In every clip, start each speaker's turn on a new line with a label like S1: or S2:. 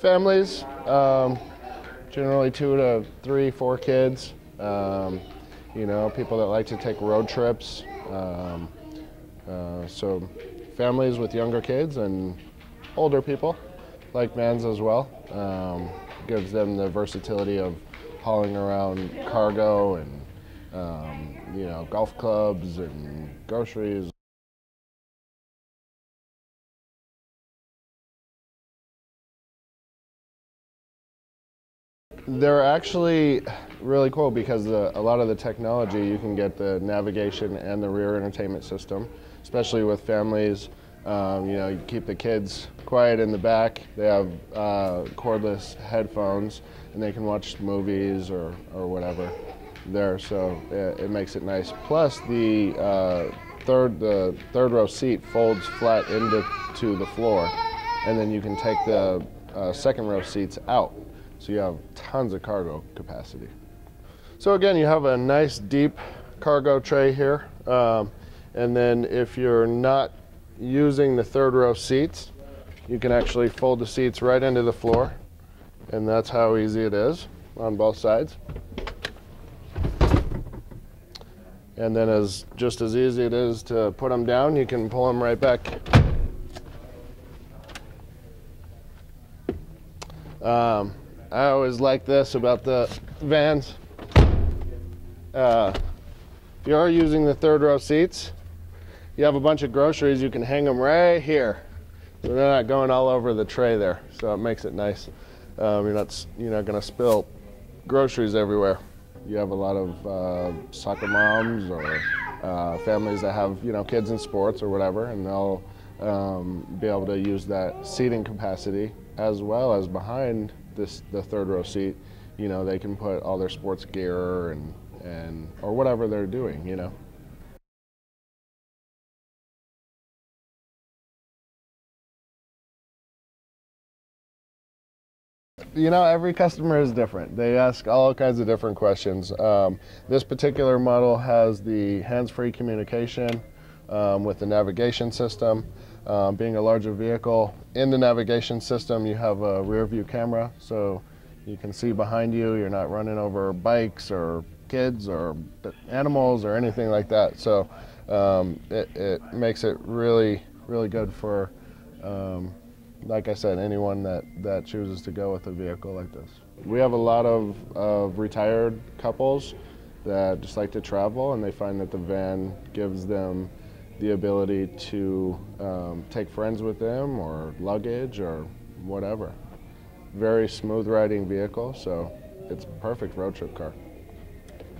S1: Families, generally 2 to 3, 4 kids. You know, people that like to take road trips. So families with younger kids and older people, like vans as well. Gives them the versatility of hauling around cargo and you know, golf clubs and groceries. They're actually really cool because a lot of the technology, you can get the navigation and the rear entertainment system, especially with families. You know, you keep the kids quiet in the back. They have cordless headphones, and they can watch movies or whatever there. So it makes it nice. Plus, the third row seat folds flat into the floor, and then you can take the second row seats out. So you have tons of cargo capacity. So again, you have a nice deep cargo tray here. And then if you're not using the third row seats, you can actually fold the seats right into the floor. And that's how easy it is on both sides. And then just as easy it is to put them down, you can pull them right back. I always like this about the vans. If you are using the third row seats, you have a bunch of groceries, you can hang them right here. So they're not going all over the tray there. So it makes it nice. You're not going to spill groceries everywhere. You have a lot of soccer moms or families that have, you know, kids in sports or whatever, and they'll be able to use that seating capacity as well as behind the third row seat. You know, they can put all their sports gear and or whatever they're doing, you know. You know, every customer is different. They ask all kinds of different questions. This particular model has the hands-free communication with the navigation system. Being a larger vehicle, in the navigation system you have a rear view camera, so you can see behind you. You're not running over bikes or kids or animals or anything like that. So it makes it really, really good for, like I said, anyone that chooses to go with a vehicle like this. We have a lot of retired couples that just like to travel, and they find that the van gives them the ability to take friends with them or luggage or whatever. Very smooth riding vehicle, so it's a perfect road trip car.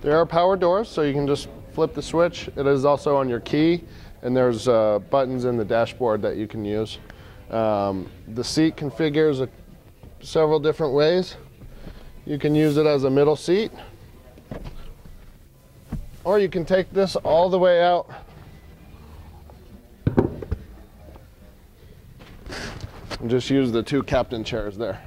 S1: There are power doors, so you can just flip the switch. It is also on your key, and there's buttons in the dashboard that you can use. The seat configures several different ways. You can use it as a middle seat, or you can take this all the way out and just use the 2 captain chairs there.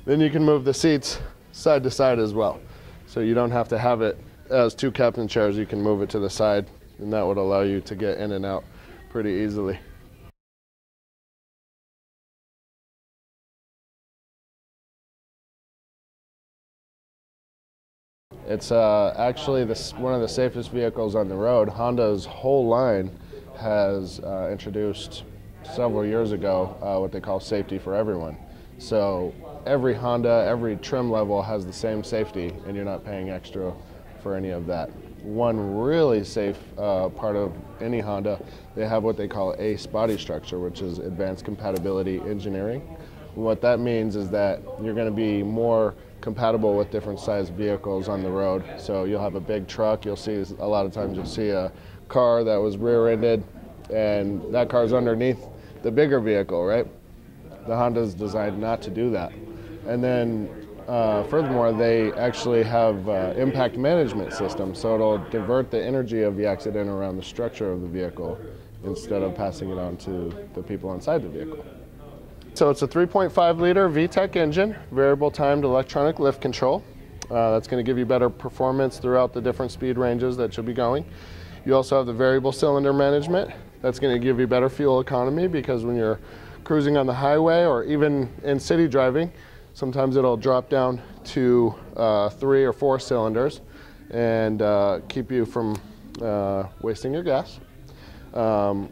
S1: Then you can move the seats side to side as well. So you don't have to have it as 2 captain chairs. You can move it to the side, and that would allow you to get in and out pretty easily. It's actually one of the safest vehicles on the road. Honda's whole line has introduced several years ago what they call safety for everyone. So every Honda, every trim level has the same safety, and you're not paying extra for any of that. One really safe part of any Honda, they have what they call ACE body structure, which is Advanced Compatibility Engineering. What that means is that you're going to be more compatible with different sized vehicles on the road. So you'll have a big truck, you'll see a lot of times you'll see a car that was rear-ended, and that car's underneath the bigger vehicle, right? The Honda's designed not to do that. And then furthermore, they actually have impact management system, so it'll divert the energy of the accident around the structure of the vehicle instead of passing it on to the people inside the vehicle. So it's a 3.5 liter VTEC engine, variable timed electronic lift control. That's going to give you better performance throughout the different speed ranges that you'll be going. You also have the variable cylinder management. That's going to give you better fuel economy, because when you're cruising on the highway or even in city driving. Sometimes it'll drop down to 3 or 4 cylinders and keep you from wasting your gas.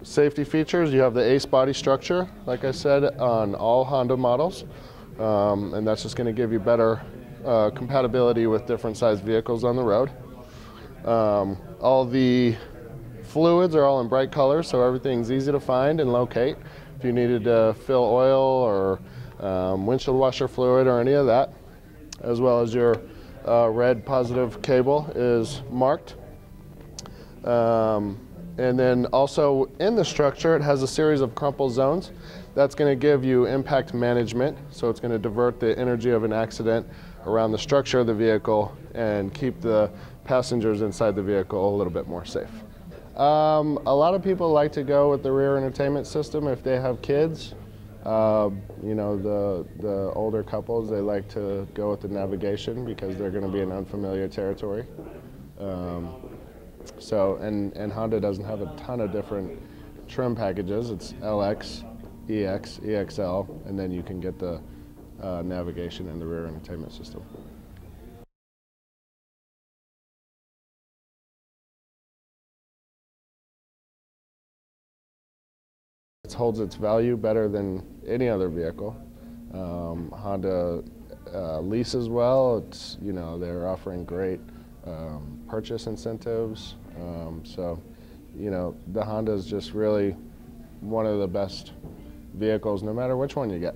S1: Safety features, you have the ACE body structure, like I said, on all Honda models, and that's just going to give you better compatibility with different sized vehicles on the road. All the fluids are all in bright colors, so everything's easy to find and locate. If you needed to fill oil or windshield washer fluid or any of that, as well as your red positive cable is marked. And then also in the structure, it has a series of crumple zones. That's going to give you impact management, so it's going to divert the energy of an accident around the structure of the vehicle and keep the passengers inside the vehicle a little bit more safe. A lot of people like to go with the rear entertainment system if they have kids. You know, the older couples, they like to go with the navigation because they're going to be in unfamiliar territory. And Honda doesn't have a ton of different trim packages. It's LX, EX, EXL, and then you can get the navigation and the rear entertainment system. It holds its value better than any other vehicle. Honda leases well. It's, you know, they're offering great purchase incentives. So, you know, the Honda is just really one of the best vehicles, no matter which one you get.